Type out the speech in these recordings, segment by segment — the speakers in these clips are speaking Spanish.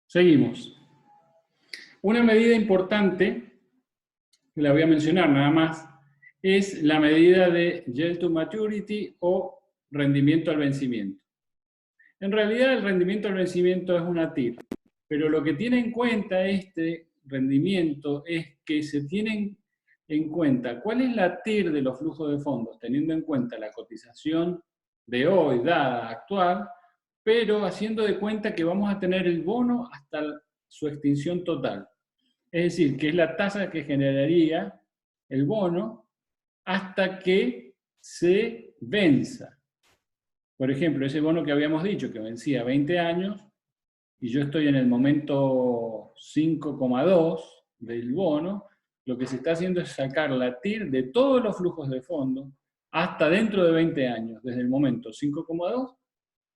Seguimos. Una medida importante, que la voy a mencionar nada más, es la medida de Yield to Maturity o rendimiento al vencimiento. En realidad el rendimiento al vencimiento es una TIR, pero lo que tiene en cuenta este rendimiento es que se tienen en cuenta cuál es la TIR de los flujos de fondos, teniendo en cuenta la cotización de hoy, dada, actual, pero haciendo de cuenta que vamos a tener el bono hasta su extinción total. Es decir, que es la tasa que generaría el bono hasta que se venza. Por ejemplo, ese bono que habíamos dicho que vencía 20 años y yo estoy en el momento 5,2 del bono, lo que se está haciendo es sacar la TIR de todos los flujos de fondo hasta dentro de 20 años, desde el momento 5,2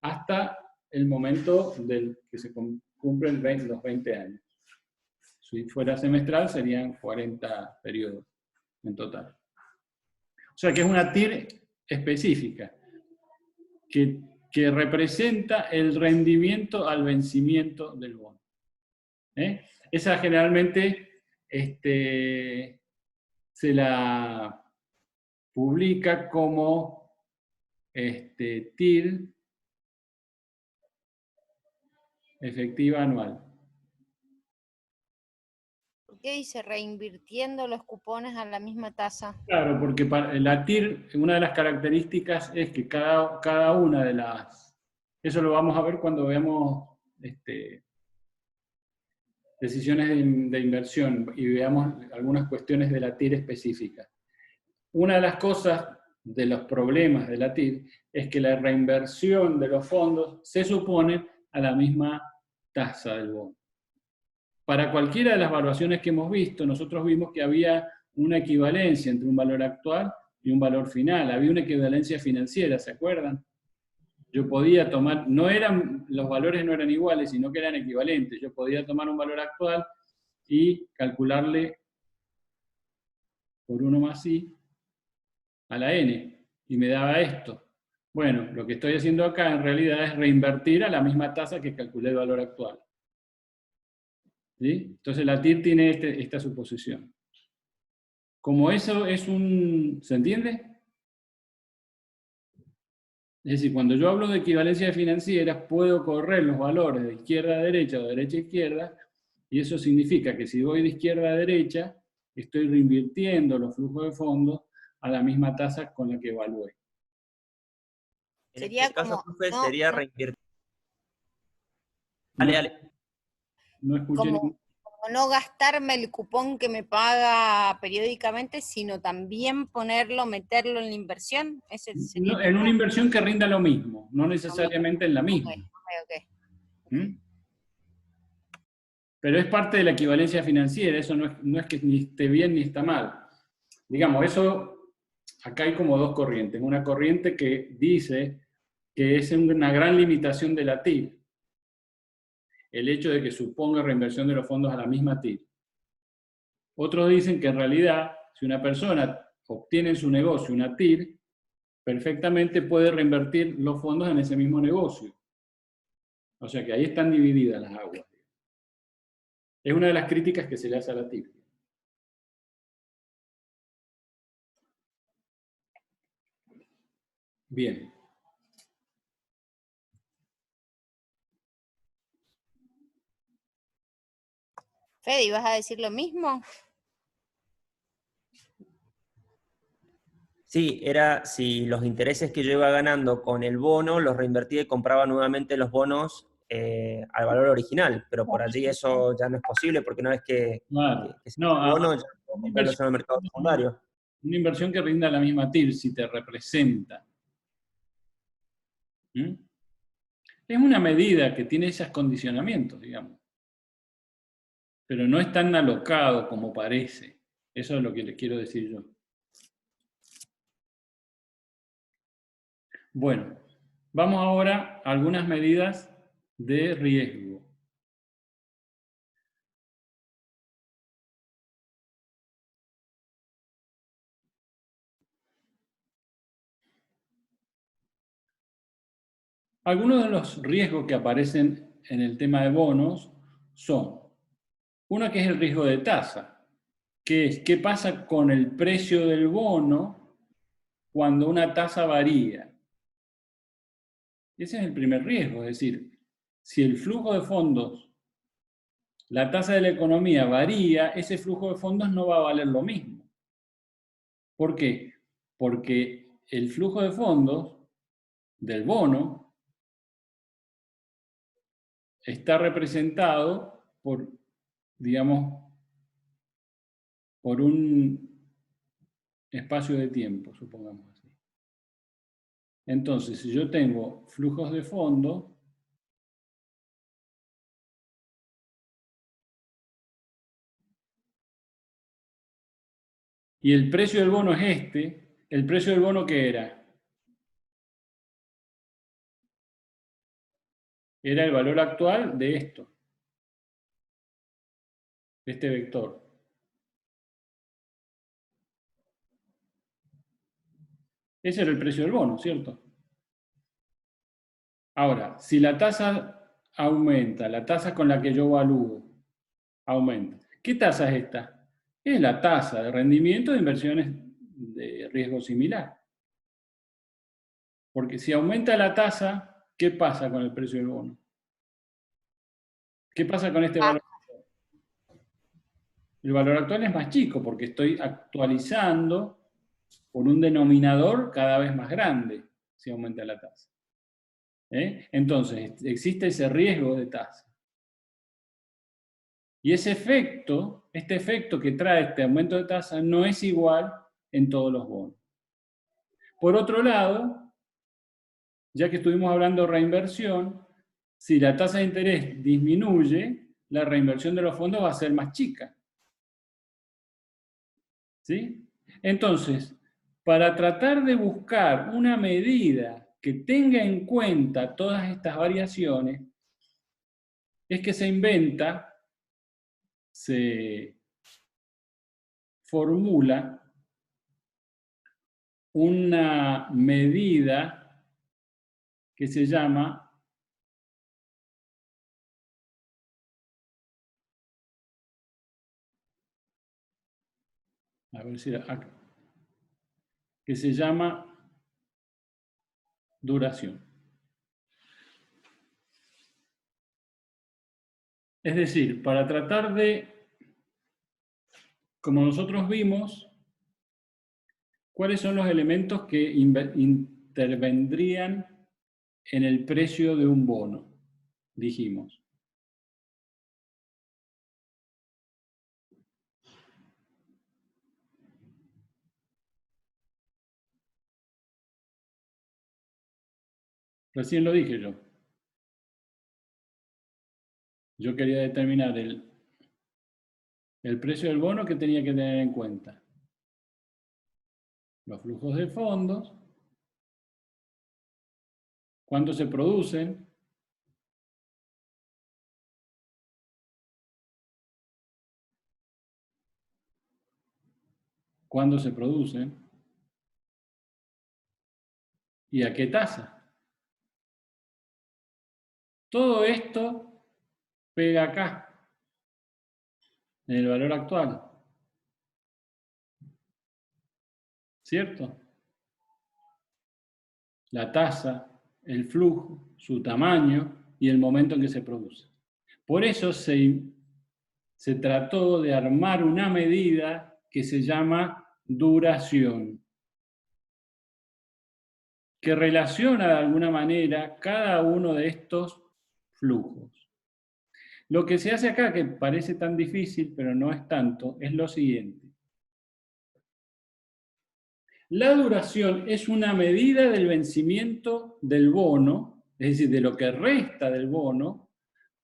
hasta el momento del que se cumplen los 20 años. Si fuera semestral serían 40 periodos en total. O sea que es una TIR específica que representa el rendimiento al vencimiento del bono. Esa generalmente se la publica como TIR efectiva anual. ¿Por qué dice reinvirtiendo los cupones a la misma tasa? Claro, porque la TIR, una de las características es que cada una de las... Eso lo vamos a ver cuando veamos decisiones de inversión y veamos algunas cuestiones de la TIR específica. Una de las cosas, de los problemas de la TIR, es que la reinversión de los fondos se supone a la misma tasa del bono. Para cualquiera de las evaluaciones que hemos visto, nosotros vimos que había una equivalencia entre un valor actual y un valor final. Había una equivalencia financiera, ¿se acuerdan? Yo podía tomar, los valores no eran iguales, sino que eran equivalentes. Yo podía tomar un valor actual y calcularle por 1 más i a la n, y me daba esto. Bueno, lo que estoy haciendo acá en realidad es reinvertir a la misma tasa que calculé el valor actual. ¿Sí? Entonces la TIR tiene esta suposición. Como eso es ¿se entiende? Es decir, cuando yo hablo de equivalencias financieras, puedo correr los valores de izquierda a derecha o de derecha a izquierda, y eso significa que si voy de izquierda a derecha, estoy reinvirtiendo los flujos de fondos a la misma tasa con la que evalué. En Sería este caso, como, profe, sería reinvertir. No, Dale. no escuché como no gastarme el cupón que me paga periódicamente, sino también meterlo en la inversión. ¿Ese sería en una inversión que rinda lo mismo, no necesariamente en la misma. Okay. ¿Mm? Pero es parte de la equivalencia financiera, eso no es que ni esté bien ni está mal. Digamos, eso, acá hay como dos corrientes. Una corriente que dice que es una gran limitación de la TIR, el hecho de que suponga reinversión de los fondos a la misma TIR. Otros dicen que en realidad, si una persona obtiene en su negocio una TIR, perfectamente puede reinvertir los fondos en ese mismo negocio. O sea que ahí están divididas las aguas. Es una de las críticas que se le hace a la TIR. Bien. Fede, ¿vas a decir lo mismo? Sí, era si los intereses que yo iba ganando con el bono los reinvertía y compraba nuevamente los bonos al valor original, pero por allí eso ya no es posible porque una vez que Claro. se No, hace el bono ya puedo una comprarlo inversión, en el mercado secundario. una inversión que rinda la misma TIR, si te representa. ¿Mm? Es una medida que tiene esos condicionamientos, digamos. Pero no es tan alocado como parece. Eso es lo que les quiero decir yo. Bueno, vamos ahora a algunas medidas de riesgo. Algunos de los riesgos que aparecen en el tema de bonos son, una que es el riesgo de tasa, que es qué pasa con el precio del bono cuando una tasa varía. Ese es el primer riesgo, es decir, si el flujo de fondos, la tasa de la economía varía, ese flujo de fondos no va a valer lo mismo. ¿Por qué? Porque el flujo de fondos del bono está representado por, digamos, por un espacio de tiempo, supongamos así. Entonces, si yo tengo flujos de fondos, y el precio del bono es este, ¿el precio del bono qué era? Era el valor actual de esto, de este vector. Ese era el precio del bono, ¿cierto? Ahora, si la tasa aumenta, la tasa con la que yo evalúo aumenta. ¿Qué tasa es esta? Es la tasa de rendimiento de inversiones de riesgo similar. Porque si aumenta la tasa, ¿qué pasa con el precio del bono? ¿Qué pasa con este valor? El valor actual es más chico porque estoy actualizando por un denominador cada vez más grande si aumenta la tasa. Entonces, existe ese riesgo de tasa. Y ese efecto, este efecto que trae este aumento de tasa no es igual en todos los bonos. Por otro lado, ya que estuvimos hablando de reinversión, si la tasa de interés disminuye, la reinversión de los fondos va a ser más chica. ¿Sí? Entonces, para tratar de buscar una medida que tenga en cuenta todas estas variaciones, es que se inventa, se formula una medida que se llama acá, que se llama duración. Es decir, para tratar de, como nosotros vimos, cuáles son los elementos que intervendrían en el precio de un bono, dijimos. Recién lo dije yo. Yo quería determinar el precio del bono que tenía que tener en cuenta. Los flujos de fondos, cuánto se producen, cuándo se producen y a qué tasa. Todo esto pega acá, en el valor actual. ¿Cierto? La tasa, el flujo, su tamaño y el momento en que se produce. Por eso se trató de armar una medida que se llama duración, que relaciona de alguna manera cada uno de estos flujos. Lo que se hace acá, que parece tan difícil, pero no es tanto, es lo siguiente. La duración es una medida del vencimiento del bono, es decir, de lo que resta del bono,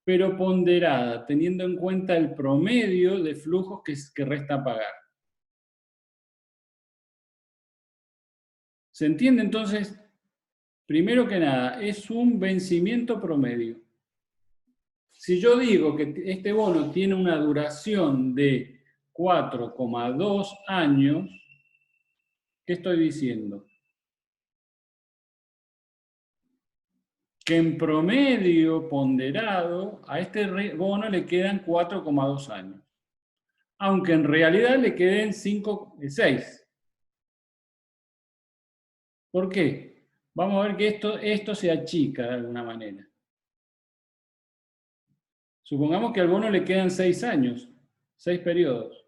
pero ponderada, teniendo en cuenta el promedio de flujos que resta pagar. ¿Se entiende entonces? Primero que nada, es un vencimiento promedio. Si yo digo que este bono tiene una duración de 4,2 años, ¿qué estoy diciendo? que en promedio ponderado a este bono le quedan 4,2 años, aunque en realidad le queden 6. ¿Por qué? Vamos a ver que esto se achica de alguna manera. Supongamos que al bono le quedan 6 años, 6 periodos.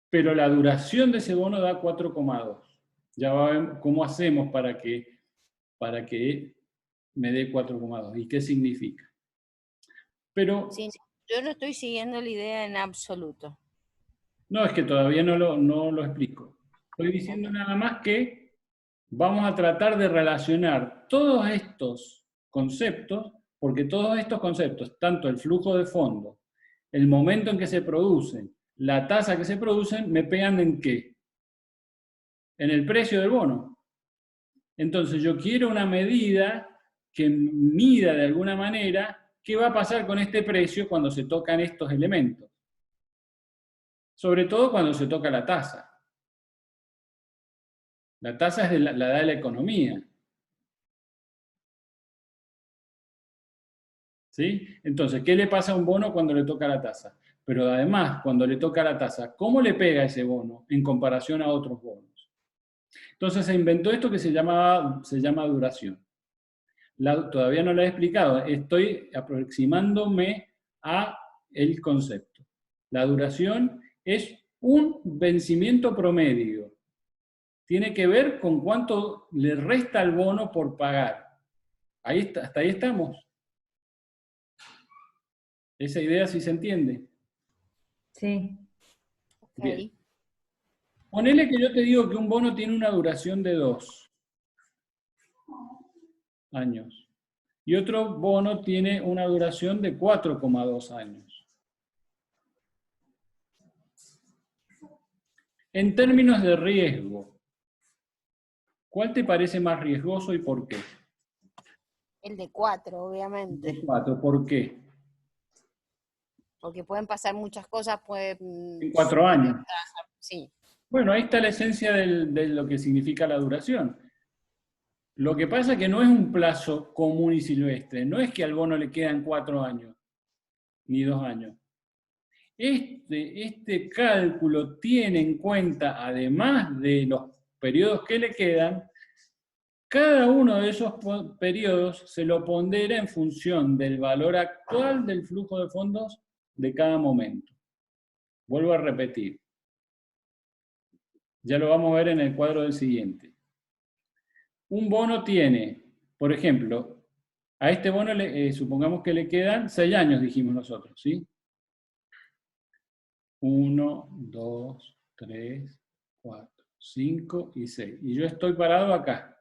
Pero la duración de ese bono da 4,2. Ya va a ver cómo hacemos para que me dé 4,2 y qué significa. Pero Sí, yo no estoy siguiendo la idea en absoluto. no, es que todavía no lo explico. Estoy diciendo nada más que vamos a tratar de relacionar todos estos conceptos, porque todos estos conceptos, tanto el flujo de fondo, el momento en que se producen, la tasa que se producen, me pegan ¿en qué? En el precio del bono. Entonces yo quiero una medida que mida de alguna manera qué va a pasar con este precio cuando se tocan estos elementos. Sobre todo cuando se toca la tasa. La tasa es la da de la economía. ¿Sí? Entonces, ¿qué le pasa a un bono cuando le toca la tasa? Pero además, cuando le toca la tasa, ¿cómo le pega ese bono en comparación a otros bonos? Entonces se inventó esto que se llama duración. Todavía no lo he explicado, estoy aproximándome a el concepto. La duración es un vencimiento promedio. Tiene que ver con cuánto le resta al bono por pagar. Ahí está, hasta ahí estamos. ¿Esa idea sí se entiende? Sí. Bien. Okay. Ponele que yo te digo que un bono tiene una duración de 2 años y otro bono tiene una duración de 4,2 años. En términos de riesgo, ¿cuál te parece más riesgoso y por qué? El de 4, obviamente. El 4, ¿por qué? Porque pueden pasar muchas cosas, pueden... En 4 años. Sí. Bueno, ahí está la esencia de lo que significa la duración. Lo que pasa es que no es un plazo común y silvestre, no es que al bono le quedan 4 años, ni 2 años. Este cálculo tiene en cuenta, además de los periodos que le quedan, cada uno de esos periodos se lo pondera en función del valor actual del flujo de fondos de cada momento. Vuelvo a repetir. Ya lo vamos a ver en el cuadro del siguiente. Un bono tiene, por ejemplo, a este bono supongamos que le quedan 6 años, dijimos nosotros, ¿sí? 1, 2, 3, 4, 5 y 6. Y yo estoy parado acá.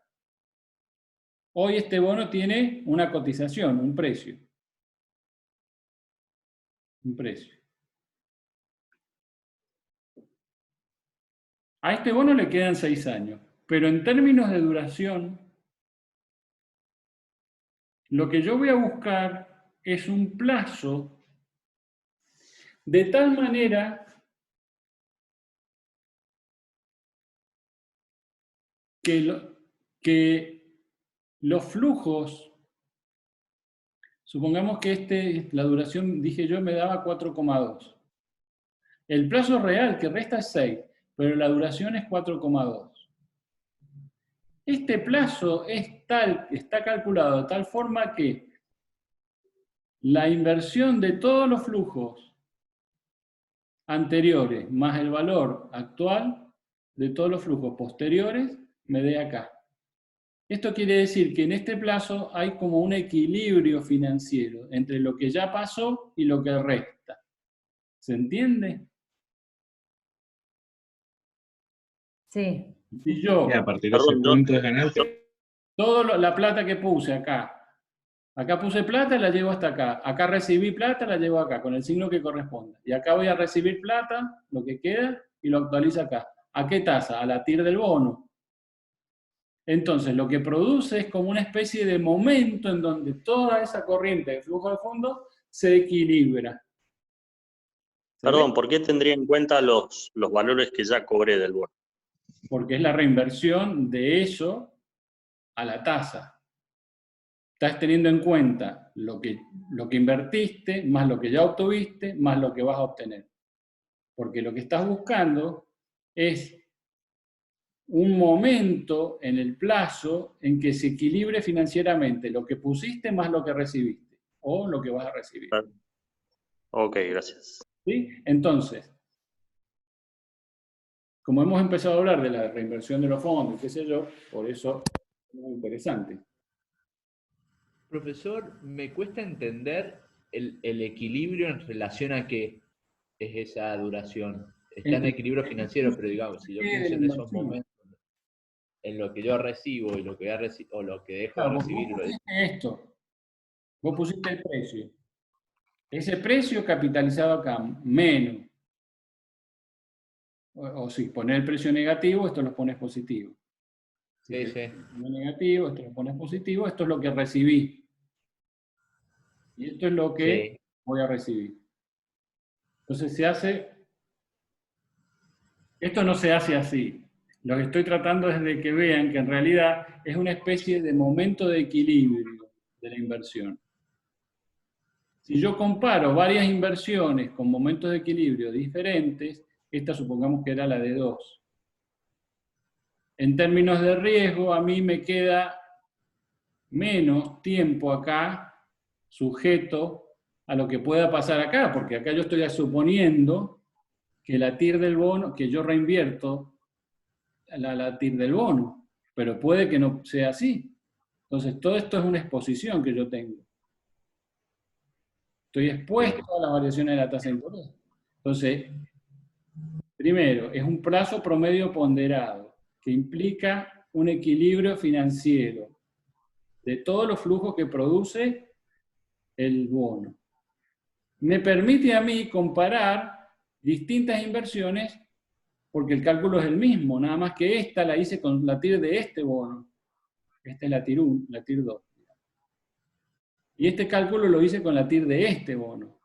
Hoy este bono tiene una cotización, un precio. Un precio. A este bono le quedan 6 años, pero en términos de duración, lo que yo voy a buscar es un plazo de tal manera que los flujos, supongamos que la duración, dije yo, me daba 4,2. El plazo real que resta es 6, pero la duración es 4,2. Este plazo está calculado de tal forma que la inversión de todos los flujos anteriores más el valor actual de todos los flujos posteriores me dé acá. Esto quiere decir que en este plazo hay como un equilibrio financiero entre lo que ya pasó y lo que resta. ¿Se entiende? Sí. Si yo, Y a partir de ese punto de ganancia. toda la plata que puse acá puse plata, la llevo hasta acá. Acá recibí plata, la llevo acá, con el signo que corresponda. Y acá voy a recibir plata, lo que queda, y lo actualizo acá. ¿A qué tasa? A la TIR del bono. Entonces, lo que produce es como una especie de momento en donde toda esa corriente de flujo de fondos se equilibra. Perdón, ¿por qué tendría en cuenta los valores que ya cobré del bono? porque es la reinversión de eso a la tasa. Estás teniendo en cuenta lo que invertiste, más lo que ya obtuviste, más lo que vas a obtener. Porque lo que estás buscando es un momento en el plazo en que se equilibre financieramente lo que pusiste más lo que recibiste, o lo que vas a recibir. Ok, gracias. ¿Sí? Entonces, como hemos empezado a hablar de la reinversión de los fondos, qué sé yo, por eso es muy interesante. Profesor, me cuesta entender el equilibrio en relación a qué es esa duración. Está en equilibrio financiero, pero digamos, si yo pienso en esos momentos, en lo que yo recibo y lo que o lo que dejo de Claro, recibir. vos pusiste esto, vos pusiste el precio. Ese precio capitalizado acá, menos. O si pones el precio negativo, esto lo pones positivo. Si Sí, te sí. pones negativo, esto lo pones positivo, esto es lo que recibí. Y esto es lo que Sí. voy a recibir. Entonces se hace, esto no se hace así. Lo que estoy tratando es de que vean que en realidad es una especie de momento de equilibrio de la inversión. Si yo comparo varias inversiones con momentos de equilibrio diferentes, esta supongamos que era la de 2. En términos de riesgo, a mí me queda menos tiempo acá sujeto a lo que pueda pasar acá, porque acá yo estoy suponiendo que la TIR del bono, que yo reinvierto la TIR del bono, pero puede que no sea así. Entonces, todo esto es una exposición que yo tengo. Estoy expuesto a las variaciones de la tasa de interés. Entonces, primero, es un plazo promedio ponderado, que implica un equilibrio financiero de todos los flujos que produce el bono. Me permite a mí comparar distintas inversiones porque el cálculo es el mismo, nada más que esta la hice con la TIR de este bono. Esta es la TIR 1, la TIR 2. Y este cálculo lo hice con la TIR de este bono.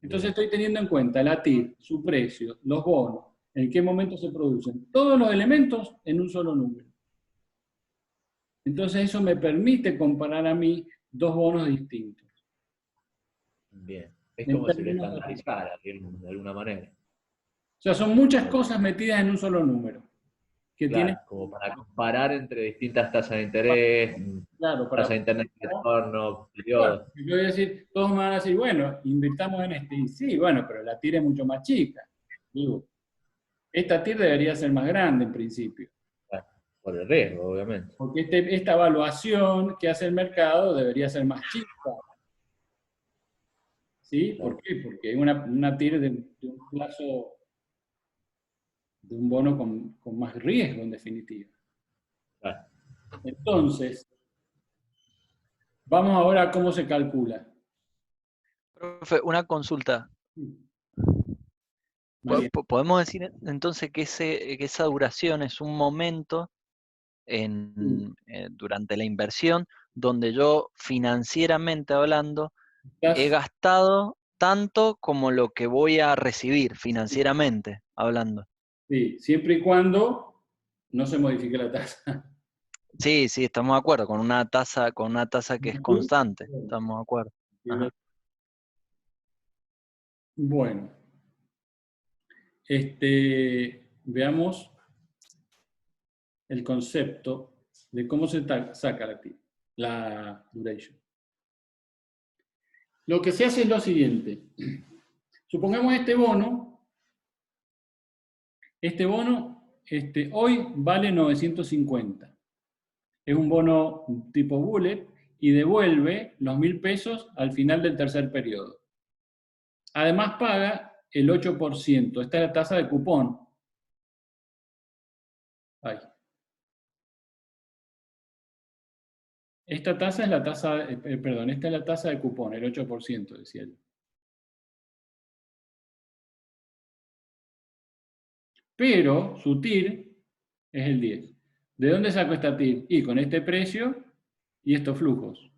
Entonces estoy teniendo en cuenta la TIR, su precio, los bonos, en qué momento se producen, todos los elementos en un solo número. Entonces eso me permite comparar a mí dos bonos distintos. Bien. Es como si lo estandarizara de alguna manera. O sea, son muchas cosas metidas en un solo número. Que Claro, tiene, como para comparar entre distintas tasas de interés, claro, tasa de interés de retorno, periodos. Yo voy a decir, todos me van a decir, bueno, invirtamos en este. Y sí, bueno, pero la TIR es mucho más chica. Digo, esta TIR debería ser más grande en principio. Claro, por el riesgo, obviamente. Porque esta evaluación que hace el mercado debería ser más chica. ¿Sí? Claro. ¿Por qué? Porque hay una TIR de un plazo, de un bono con más riesgo, en definitiva. Claro. Entonces, vamos ahora a cómo se calcula. Profe, una consulta. María. ¿Podemos decir entonces que esa duración es un momento durante la inversión donde yo financieramente hablando he gastado tanto como lo que voy a recibir financieramente hablando? Sí, siempre y cuando no se modifique la tasa. Sí, sí, estamos de acuerdo, con una tasa que es constante, estamos de acuerdo. Ajá. Bueno, veamos el concepto de cómo se saca la duration. Lo que se hace es lo siguiente. Supongamos este bono hoy vale 950. Es un bono tipo bullet y devuelve los 1.000 pesos al final del tercer periodo. Además paga el 8%. Esta es la tasa de cupón. Ahí. Esta tasa es la tasa, esta es la tasa de cupón, el 8%, decía yo. Pero su TIR es el 10. ¿De dónde saco esta TIR? Y con este precio y estos flujos.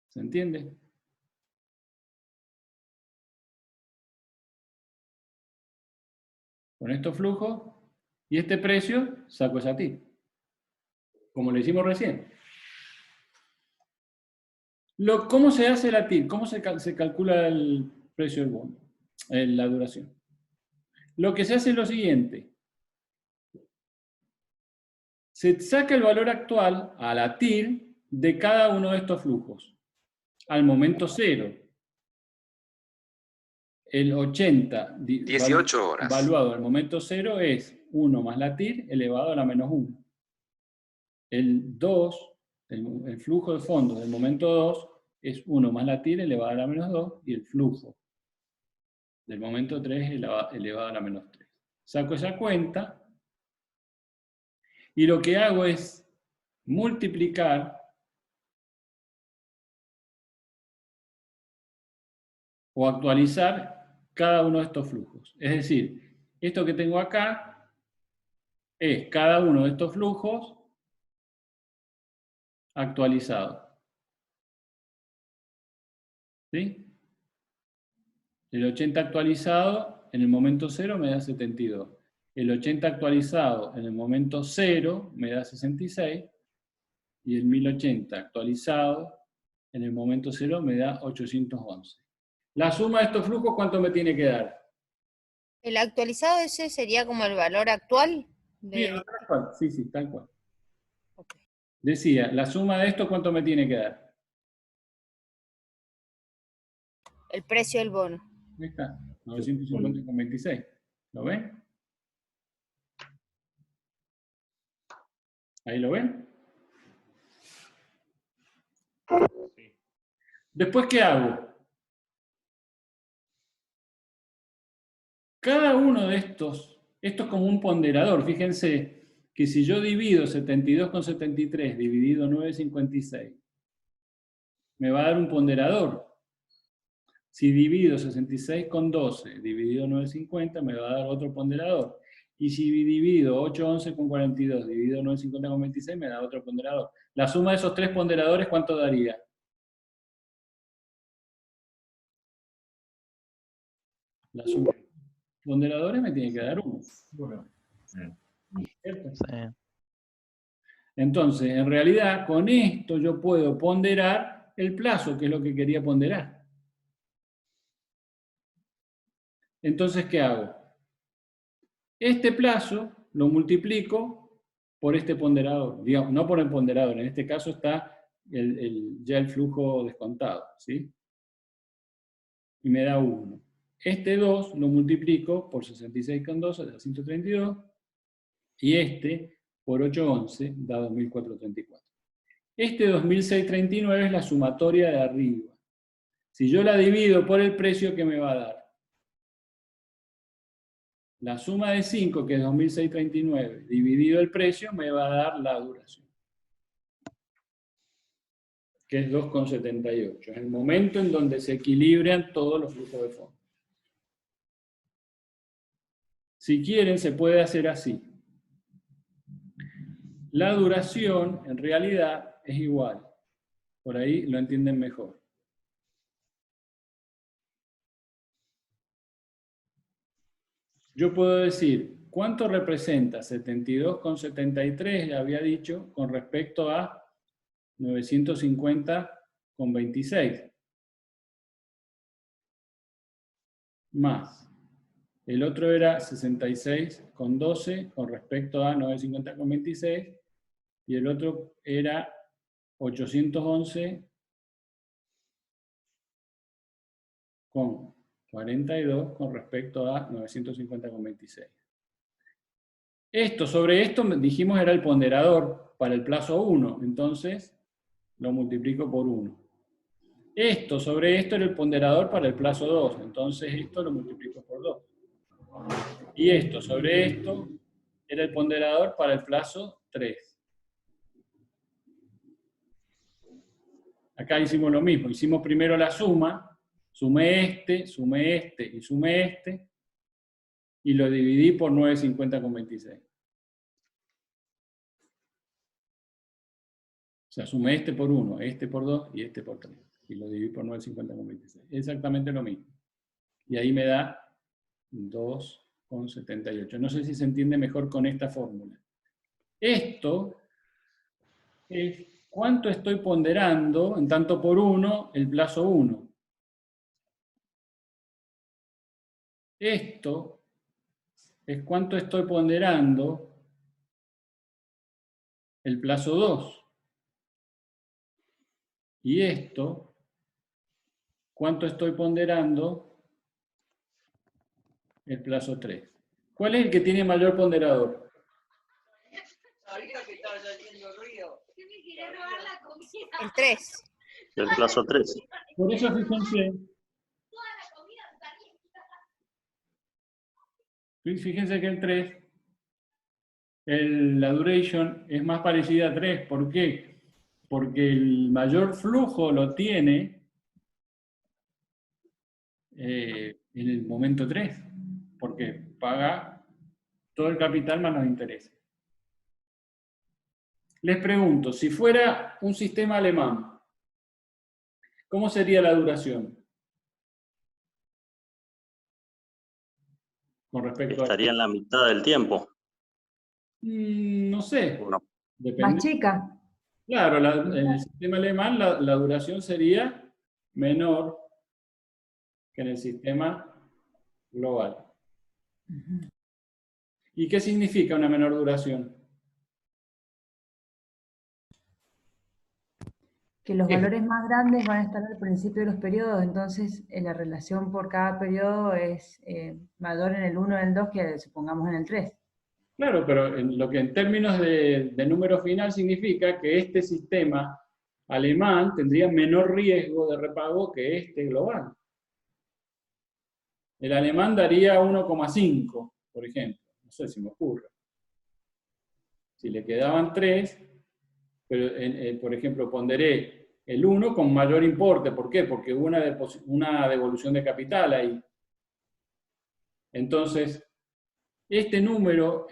¿Se entiende? con estos flujos, y este precio saco esa TIR, como lo hicimos recién. ¿Cómo se hace la TIR? ¿Cómo se calcula el precio del bono? La duración. Lo que se hace es lo siguiente. Se saca el valor actual a la TIR de cada uno de estos flujos, al momento cero. El 80 18 horas. Valuado al momento cero es 1 más la TIR elevado a la menos 1. El 2, el flujo de fondos del momento 2, es 1 más la TIR elevado a la menos 2, y el flujo del momento 3 elevado a la menos 3. Saco esa cuenta, y lo que hago es multiplicar o actualizar cada uno de estos flujos. Es decir, esto que tengo acá es cada uno de estos flujos actualizado. ¿Sí? El 80 actualizado en el momento 0 me da 72. El 80 actualizado en el momento 0 me da 66. Y el 1080 actualizado en el momento 0 me da 811. La suma de estos flujos, ¿cuánto me tiene que dar? ¿El actualizado ese sería como el valor actual? Sí, tal cual. Sí, tal cual. Okay. Decía, la suma de esto, ¿cuánto me tiene que dar? El precio del bono. Ahí está, 950,26. ¿Lo ven? ¿Ahí lo ven? Después, ¿qué hago? Cada uno de estos, esto es como un ponderador. Fíjense que si yo divido 72,73 dividido 9,56, me va a dar un ponderador. Si divido 66,12 dividido 9,50, me va a dar otro ponderador. Y si divido 811,42 dividido 9,50,26, me da otro ponderador. La suma de esos tres ponderadores, ¿cuánto daría? La suma de ponderadores me tiene que dar 1. ¿Cierto? Sí. Entonces, en realidad, con esto yo puedo ponderar el plazo, que es lo que quería ponderar. Entonces, ¿qué hago? Este plazo lo multiplico por este ponderador. Digamos, no por el ponderador, en este caso está ya el flujo descontado, ¿sí? Y me da 1. Este 2 lo multiplico por 66,12, da 132, y este por 811 da 2434. Este 2639 es la sumatoria de arriba. Si yo la divido por el precio, ¿qué me va a dar? La suma de 5, que es 2639, dividido el precio, me va a dar la duración, que es 2,78. Es el momento en donde se equilibran todos los flujos de fondos. Si quieren, se puede hacer así. La duración, en realidad, es igual. Por ahí lo entienden mejor. Yo puedo decir, ¿cuánto representa 72,73, ya había dicho, con respecto a 950,26? Más. El otro era 66,12 con respecto a 950,26. Y el otro era 811,42 con respecto a 950,26. Sobre esto dijimos era el ponderador para el plazo 1, entonces lo multiplico por 1. Sobre esto era el ponderador para el plazo 2, entonces esto lo multiplico por 2. Y sobre esto era el ponderador para el plazo 3. Acá hicimos lo mismo, hicimos primero la suma, sumé este y sumé este, y lo dividí por 950,26. O sea, sumé este por 1, este por 2 y este por 3. Y lo dividí por 950,26. Exactamente lo mismo. Y ahí me da 2,78. 0,78. No sé si se entiende mejor con esta fórmula. Esto es cuánto estoy ponderando en tanto por 1 el plazo 1. Esto es cuánto estoy ponderando el plazo 2. Y esto, cuánto estoy ponderando el plazo 3. ¿Cuál es el que tiene mayor ponderador? El 3. El plazo 3. Por eso fíjense que el 3, la duration es más parecida a 3. ¿Por qué? Porque el mayor flujo lo tiene en el momento 3, porque paga todo el capital más los intereses. Les pregunto, si fuera un sistema alemán, ¿cómo sería la duración? Con respecto Estaría en la mitad del tiempo. no sé. ¿O no? Depende. Más chica. Claro, en el sistema alemán la duración sería menor que en el sistema global. ¿Y qué significa una menor duración? Que los valores más grandes van a estar al principio de los periodos, entonces la relación por cada periodo es mayor en el 1 o en el 2 que supongamos en el 3. Claro, pero lo que en términos de número final significa que este sistema alemán tendría menor riesgo de repago que este global. El alemán daría 1,5, por ejemplo. No sé si me ocurre. Si le quedaban 3, pero por ejemplo ponderé el 1 con mayor importe. ¿Por qué? Porque hubo una devolución de capital ahí. Entonces, este número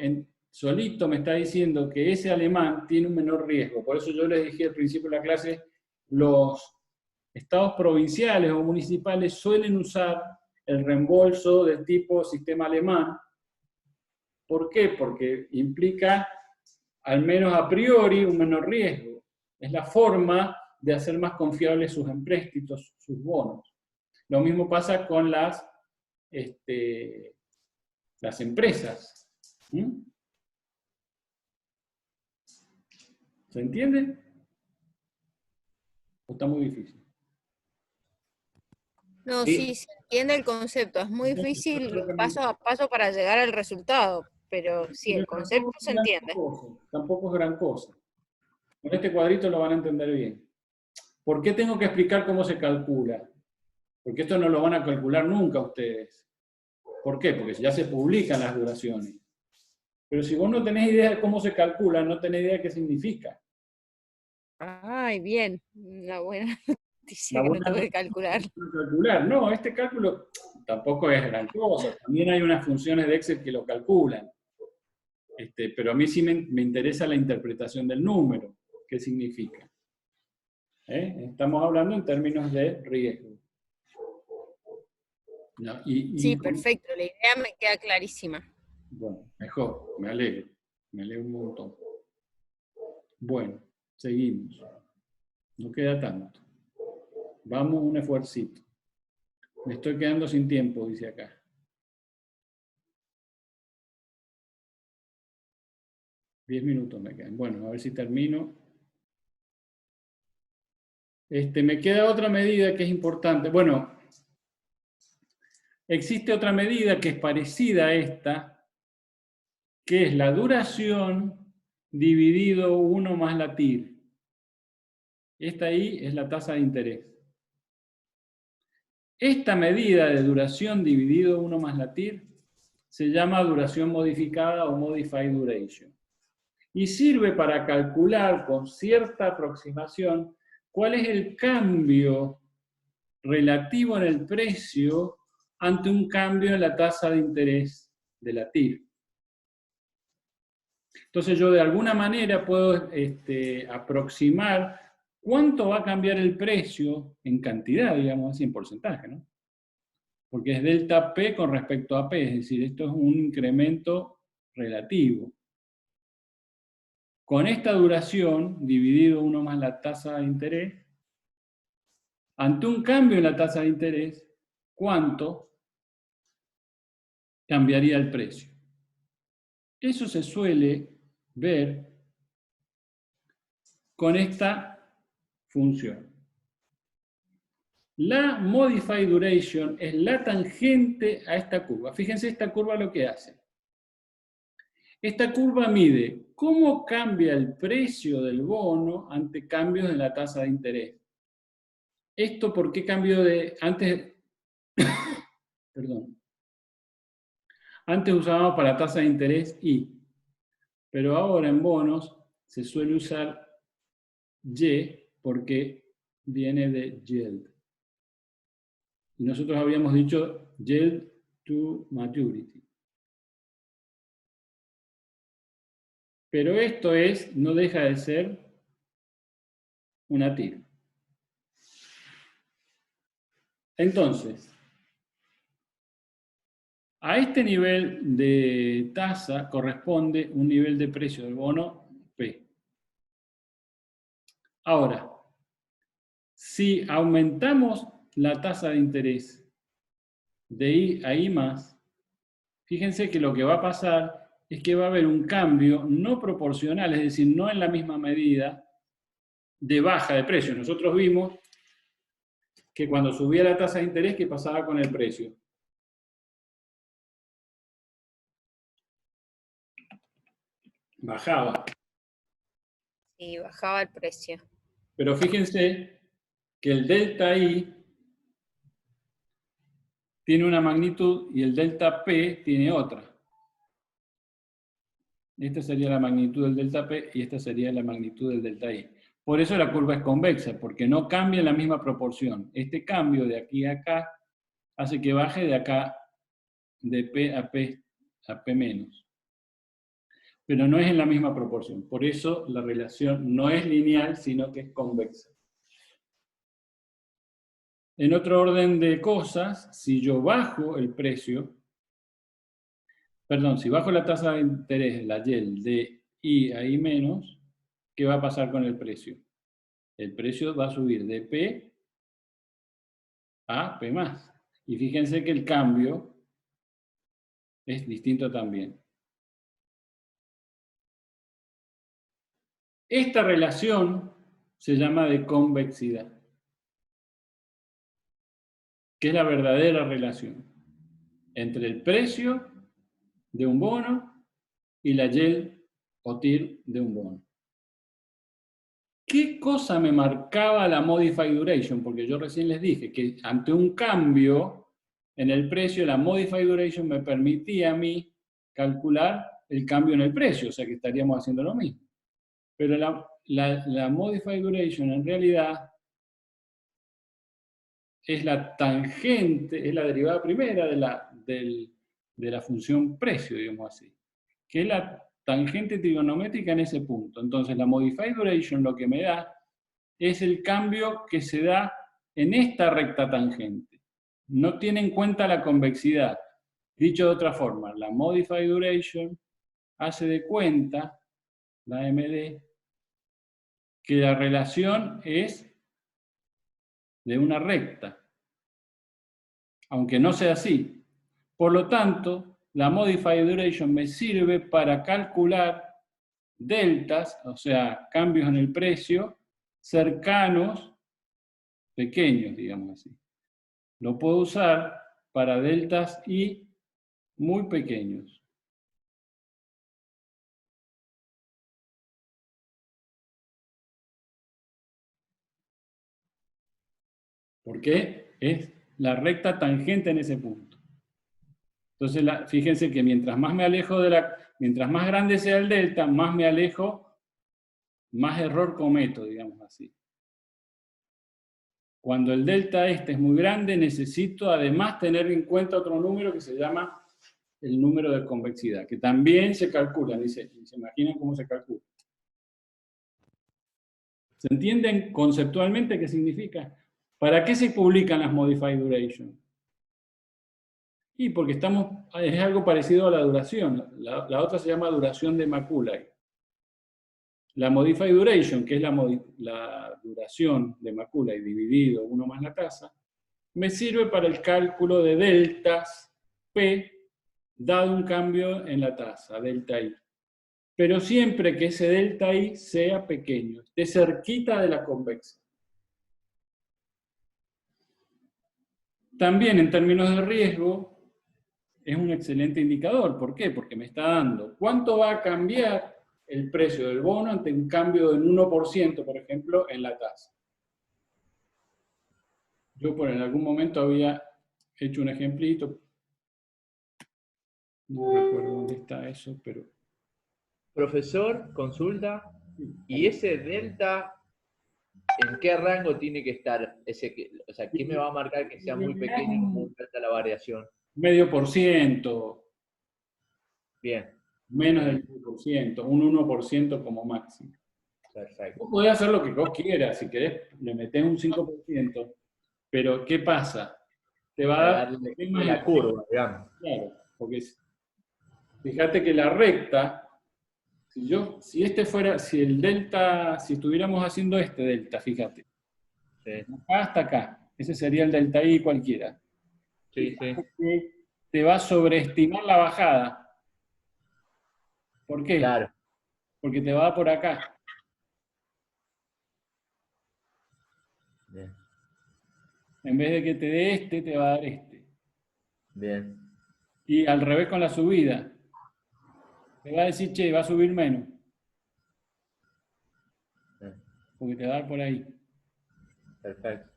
solito me está diciendo que ese alemán tiene un menor riesgo. Por eso yo les dije al principio de la clase, los estados provinciales o municipales suelen usar el reembolso del tipo sistema alemán. ¿Por qué? Porque implica, al menos a priori, un menor riesgo. Es la forma de hacer más confiables sus empréstitos, sus bonos. Lo mismo pasa con las empresas. ¿Se entiende? ¿O está muy difícil? No, sí, se entiende el concepto. Es muy difícil paso a paso para llegar al resultado, pero sí, el concepto se entiende. Tampoco es gran cosa. Con este cuadrito lo van a entender bien. ¿Por qué tengo que explicar cómo se calcula? Porque esto no lo van a calcular nunca ustedes. ¿Por qué? Porque ya se publican las duraciones. Pero si vos no tenés idea de cómo se calcula, no tenés idea de qué significa. Ay, bien. Una buena noticia que no tengo que calcular. No, este cálculo tampoco es gran cosa. También hay unas funciones de Excel que lo calculan. Pero a mí sí me interesa la interpretación del número. ¿Qué significa? Estamos hablando en términos de riesgo. No, sí, perfecto. La idea me queda clarísima. Bueno, mejor. Me alegro. Me alegro un montón. Bueno, seguimos. No queda tanto. Vamos un esfuercito. Me estoy quedando sin tiempo, dice acá. Diez minutos me quedan. Bueno, a ver si termino. Me queda otra medida que es importante. Bueno, existe otra medida que es parecida a esta, que es la duración dividido 1 más la TIR. Esta ahí es la tasa de interés. Esta medida de duración dividido 1 más la TIR se llama duración modificada o modified duration. Y sirve para calcular con cierta aproximación cuál es el cambio relativo en el precio ante un cambio en la tasa de interés de la TIR. Entonces yo de alguna manera puedo aproximar cuánto va a cambiar el precio en cantidad, digamos así, en porcentaje, ¿no? porque es delta P con respecto a P, es decir, esto es un incremento relativo. Con esta duración, dividido 1 más la tasa de interés, ante un cambio en la tasa de interés, ¿cuánto cambiaría el precio? Eso se suele ver con esta función. La modified duration es la tangente a esta curva. Fíjense esta curva lo que hace. Esta curva mide cómo cambia el precio del bono ante cambios en la tasa de interés. Esto por qué cambio de... Antes, perdón. Antes usábamos para tasa de interés I, pero ahora en bonos se suele usar Y porque viene de yield. Y nosotros habíamos dicho yield to maturity. Pero esto no deja de ser una TIR. Entonces, a este nivel de tasa corresponde un nivel de precio del bono P. Ahora, si aumentamos la tasa de interés de I a I más, fíjense que lo que va a pasar es que va a haber un cambio no proporcional, es decir, no en la misma medida de baja de precio. Nosotros vimos que cuando subía la tasa de interés, ¿qué pasaba con el precio? Bajaba. Sí, bajaba el precio. Pero fíjense que el delta I tiene una magnitud y el delta P tiene otra. Esta sería la magnitud del delta P y esta sería la magnitud del delta I. Por eso la curva es convexa, porque no cambia en la misma proporción. Este cambio de aquí a acá hace que baje de acá de P a P menos. Pero no es en la misma proporción. Por eso la relación no es lineal, sino que es convexa. En otro orden de cosas, si yo bajo el precio, perdón, si bajo la tasa de interés, la YEL, de I a I menos, ¿qué va a pasar con el precio? El precio va a subir de P a P más. Y fíjense que el cambio es distinto también. Esta relación se llama de convexidad, que es la verdadera relación entre el precio de un bono y la YEL o TIR de un bono. ¿Qué cosa me marcaba la modified duration? Porque yo recién les dije que ante un cambio en el precio, la modified duration me permitía a mí calcular el cambio en el precio, o sea que estaríamos haciendo lo mismo. Pero la modified duration en realidad es la tangente, es la derivada primera de la función precio, digamos así, que es la tangente trigonométrica en ese punto. Entonces la modified duration lo que me da es el cambio que se da en esta recta tangente. No tiene en cuenta la convexidad. Dicho de otra forma, la modified duration hace de cuenta, la MD, que la relación es de una recta, aunque no sea así. Por lo tanto, la modified duration me sirve para calcular deltas, o sea, cambios en el precio, cercanos, pequeños, digamos así. Lo puedo usar para deltas I muy pequeños. Porque es la recta tangente en ese punto. Entonces, fíjense que mientras más me alejo mientras más grande sea el delta, más me alejo, más error cometo, digamos así. Cuando el delta es muy grande, necesito además tener en cuenta otro número que se llama el número de convexidad, que también se calcula, y se imaginan cómo se calcula. ¿Se entienden conceptualmente qué significa? ¿Para qué se publican las modified duration? Y porque es algo parecido a la duración. La otra se llama duración de Macaulay. La Modified Duration, que es la duración de Macaulay dividido 1 más la tasa, me sirve para el cálculo de deltas P dado un cambio en la tasa, delta I. Pero siempre que ese delta I sea pequeño, esté cerquita de la convexa. También en términos de riesgo, es un excelente indicador. ¿Por qué? Porque me está dando cuánto va a cambiar el precio del bono ante un cambio del 1%, por ejemplo, en la tasa. Yo en algún momento había hecho un ejemplito. No recuerdo dónde está eso, pero... Profesor, consulta. ¿Y ese delta, en qué rango tiene que estar? O sea, ¿quién me va a marcar que sea muy pequeño y no muy alta la variación? 0,5%. Bien. Menos del 1%, un 1% como máximo. Perfecto. Vos podés hacer lo que vos quieras, si querés le metés un 5%, pero ¿qué pasa? Te va a dar la curva, digamos. Claro, porque fíjate que la recta, si el delta, si estuviéramos haciendo este delta, fíjate, Sí. acá hasta acá, ese sería el delta I cualquiera. Sí, sí. Te va a sobreestimar la bajada. ¿Por qué? Claro. Porque te va por acá. Bien. En vez de que te dé este, te va a dar este. Bien. Y al revés con la subida. Te va a decir, che, va a subir menos. Porque te va a dar por ahí. Perfecto.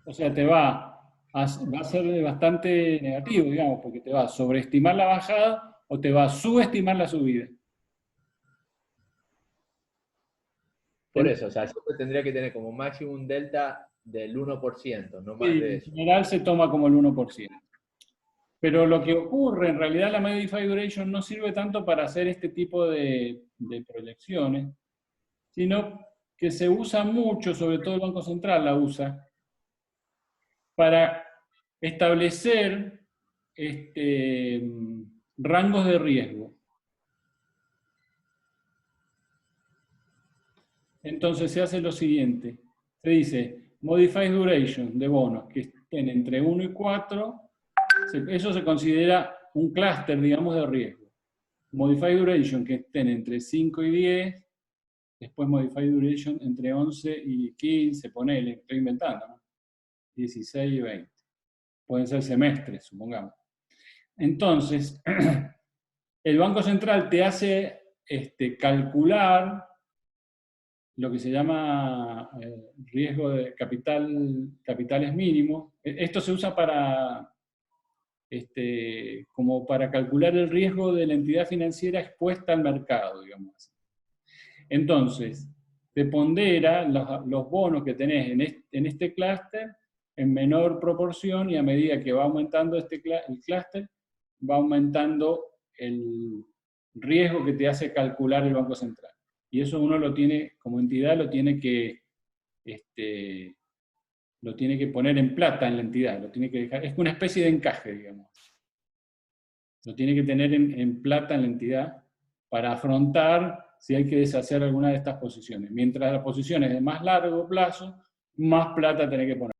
O sea, va a ser bastante negativo, digamos, porque te va a sobreestimar la bajada o te va a subestimar la subida. Por eso, o sea, yo tendría que tener como máximo un delta del 1%, no más de eso. En general se toma como el 1%. Pero lo que ocurre, en realidad la Modified Duration no sirve tanto para hacer este tipo de proyecciones, sino que se usa mucho, sobre todo el Banco Central la usa, para establecer rangos de riesgo. Entonces se hace lo siguiente, se dice Modified Duration de bonos que estén entre 1 y 4, eso se considera un clúster, digamos, de riesgo. Modified Duration que estén entre 5 y 10, después Modified Duration entre 11 y 15, ponele, estoy inventando, ¿no? 16 y 20. Pueden ser semestres, supongamos. Entonces, el Banco Central te hace calcular lo que se llama riesgo de capitales mínimos. Esto se usa como para calcular el riesgo de la entidad financiera expuesta al mercado, digamos así. Entonces, te pondera los bonos que tenés en este clúster en menor proporción, y a medida que va aumentando el clúster, va aumentando el riesgo que te hace calcular el Banco Central. Y eso uno lo tiene, como entidad, lo tiene que poner en plata en la entidad, lo tiene que dejar, es una especie de encaje, digamos. Lo tiene que tener en plata en la entidad para afrontar si hay que deshacer alguna de estas posiciones. Mientras la posición es de más largo plazo, más plata tenés que poner.